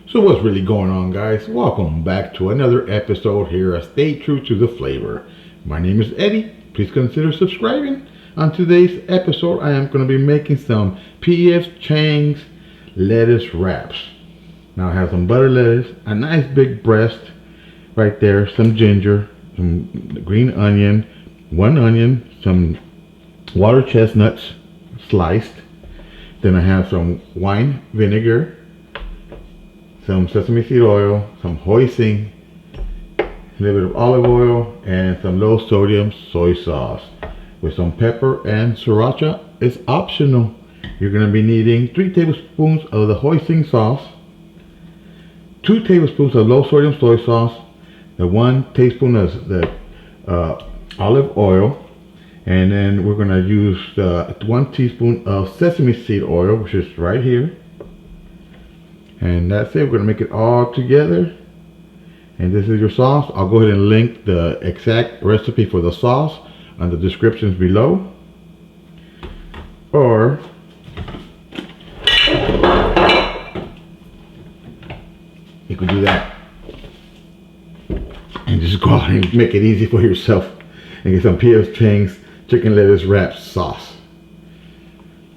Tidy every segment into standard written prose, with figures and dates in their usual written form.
So what's really going on, guys? Welcome back to another episode here at Stay True to the Flavor. My name is Eddie. Please consider subscribing. On today's episode, I am going to be making some P.F. Chang's lettuce wraps. Now I have some butter lettuce, a nice big breast right there, some ginger, some green onion, one onion, some water chestnuts sliced. Then I have some wine vinegar, some sesame seed oil, some hoisin, a little bit of olive oil, and some low sodium soy sauce with some pepper and sriracha. It's optional. You're going to be needing 3 tablespoons of the hoisin sauce, 2 tablespoons of low sodium soy sauce, the 1 teaspoon of the olive oil, and then we're going to use 1 teaspoon of sesame seed oil, which is right here. And that's it. We're going to make it all together. And this is your sauce. I'll go ahead and link the exact recipe for the sauce on the descriptions below. Or you could do that. And just go out and make it easy for yourself. And get some P.F. Chang's chicken lettuce wrap sauce.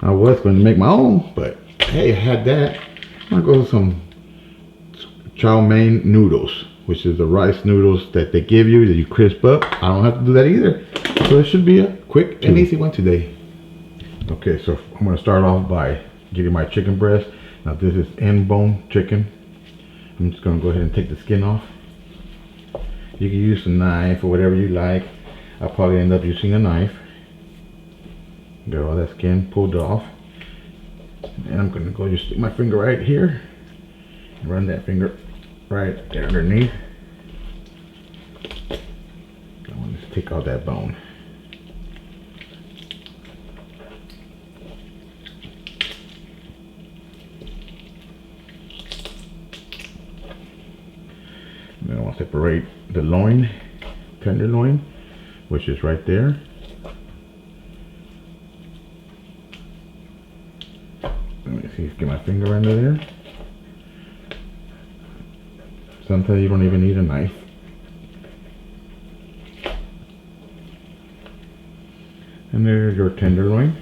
I was going to make my own, but hey, I had that. I'm going to go with some chow mein noodles, which is the rice noodles that they give you that you crisp up. I don't have to do that either. So it should be a quick and easy one today. Okay, so I'm going to start off by getting my chicken breast. Now this is in-bone chicken. I'm just going to go ahead and take the skin off. You can use a knife or whatever you like. I'll probably end up using a knife. Got all that skin pulled off. And I'm going to go just stick my finger right here. Run that finger right there underneath. I want to take out that bone. Then I want to separate the loin, tenderloin, which is right there. Let me see, get my finger under there. Sometimes you don't even need a knife. And there's your tenderloin.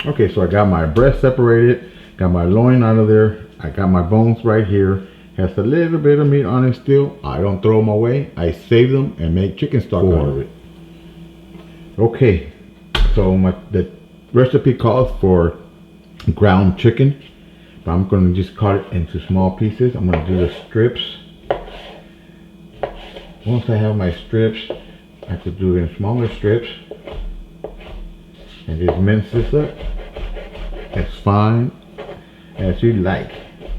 Okay, so I got my breast separated, got my loin out of there. I got my bones right here. Has a little bit of meat on it still. I don't throw them away. I save them and make chicken stock out of it. Okay, so the recipe calls for ground chicken, but I'm going to just cut it into small pieces. I'm going to do the strips. Once I have my strips, I have to do it in smaller strips and just mince this up as fine as you like,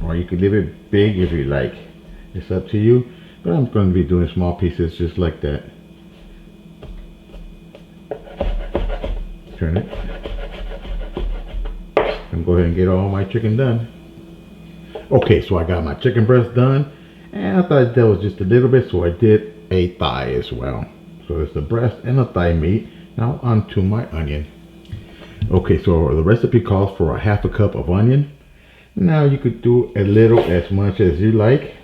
or you could leave it big if you like. It's up to you, but I'm going to be doing small pieces just like that. Turn it. And go ahead and get all my chicken done. Okay, so I got my chicken breast done, and I thought that was just a little bit, so I did a thigh as well. So it's the breast and the thigh meat. Now onto my onion. Okay, so the recipe calls for a ½ cup of onion. Now you could do a little, as much as you like.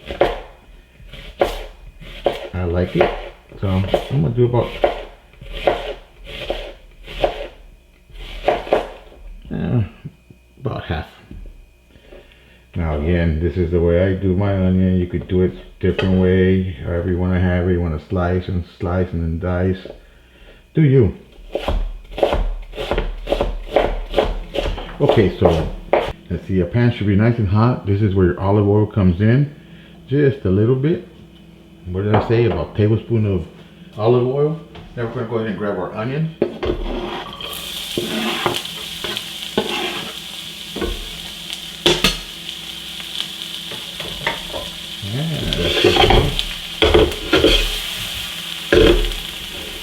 I like it, so I'm gonna do about half. Now again, this is the way I do my onion. You could do it different way, however you want to have it. You want to slice and then dice. Do you? Okay, so let's see. A pan should be nice and hot. This is where your olive oil comes in, just a little bit. What did I say? About a tablespoon of olive oil. Now we're going to go ahead and grab our onion.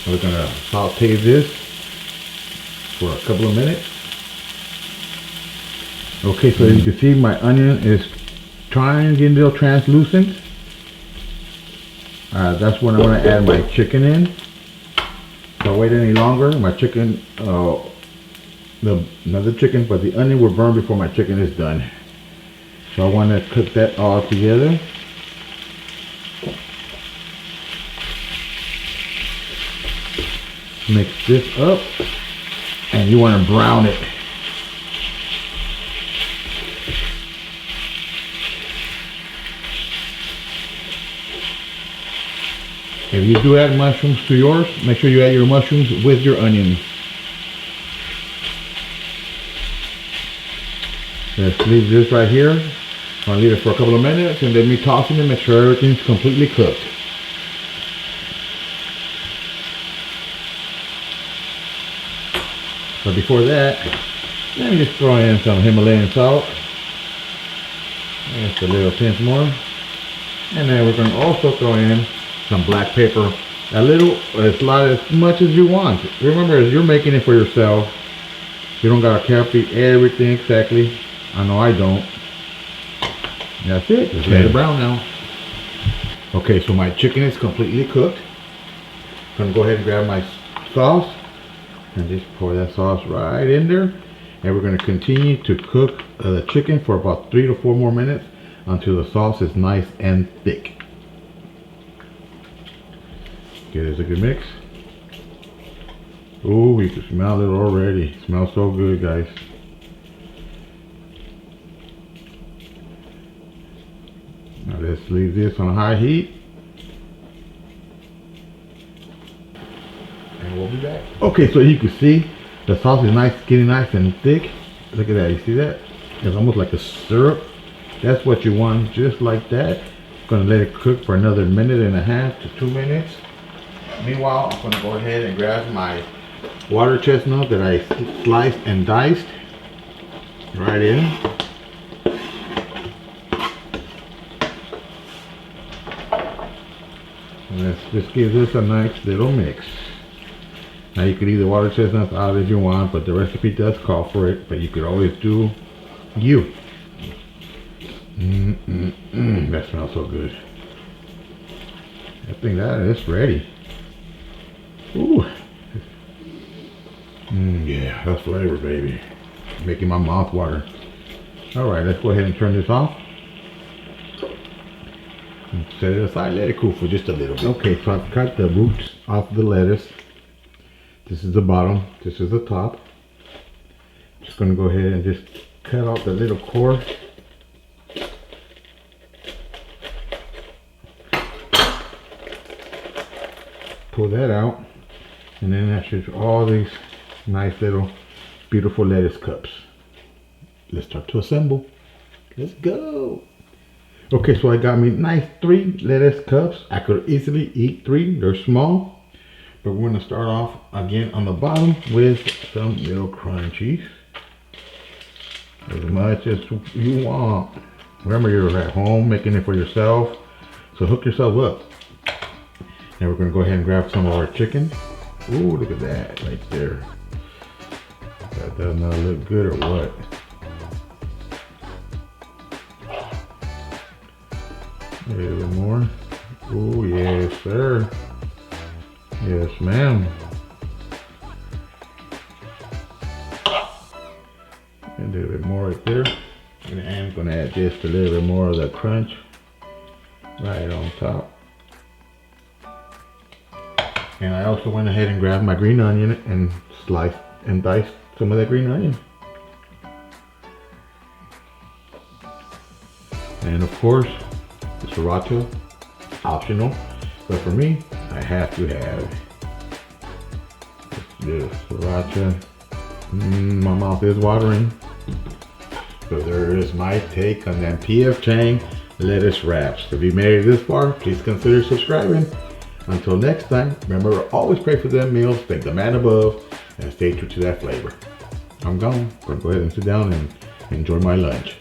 We're going to saute this for a couple of minutes. Okay, so you can see my onion is trying to get a little translucent. That's when I want to add my chicken in. If I wait any longer, my chicken, not the chicken, but the onion will burn before my chicken is done. So I want to cook that all together. Mix this up, and you want to brown it. If you do add mushrooms to yours, make sure you add your mushrooms with your onions. Let's leave this right here. I'll leave it for a couple of minutes, and then me tossing it, make sure everything's completely cooked. But before that, let me just throw in some Himalayan salt. Just a little pinch more. And then we're going to also throw in some black pepper. A little, as much as you want. Remember, as you're making it for yourself, you don't got to copy everything exactly. I know I don't. That's it. Just let it brown now. Okay, so my chicken is completely cooked. I'm going to go ahead and grab my sauce and just pour that sauce right in there. And we're going to continue to cook the chicken for about 3 to 4 more minutes until the sauce is nice and thick. Okay, there's a good mix. Oh, you can smell it already. It smells so good, guys. Now let's leave this on high heat. And we'll be back. Okay, so you can see the sauce is nice, getting nice and thick. Look at that, you see that? It's almost like a syrup. That's what you want, just like that. Gonna let it cook for another 1.5 to 2 minutes. Meanwhile, I'm gonna go ahead and grab my water chestnut that I sliced and diced right in. Let's just give this a nice little mix. Now you could either water chestnuts out if you want, but the recipe does call for it. But you could always do you. That smells so good. I think that is ready. Ooh. Yeah, that's flavor, baby. Making my mouth water. Alright, let's go ahead and turn this off. Set it aside, let it cool for just a little bit. Okay, so I've cut the roots off the lettuce. This is the bottom, this is the top. Just gonna go ahead and just cut out the little core. Pull that out, and then that's just all these nice little beautiful lettuce cups. Let's start to assemble. Let's go. Okay, so I got me nice 3 lettuce cups. I could easily eat 3, they're small. But we're gonna start off again on the bottom with some little crunchies. As much as you want. Remember, you're at home making it for yourself, so hook yourself up. And we're gonna go ahead and grab some of our chicken. Ooh, look at that right there. That does not look good or what? A little more. Oh yes, sir. Yes, ma'am. And a little bit more right there. And I'm gonna add just a little bit more of the crunch right on top. And I also went ahead and grabbed my green onion and sliced and diced some of that green onion. And of course, the sriracha, optional, but for me, I have to have this sriracha. My mouth is watering. So there is my take on them P.F. Chang lettuce wraps. If you made it this far, please consider subscribing. Until next time, remember, always pray for them meals, thank the man above, and stay true to that flavor. I'm gone. I'm gonna go ahead and sit down and enjoy my lunch.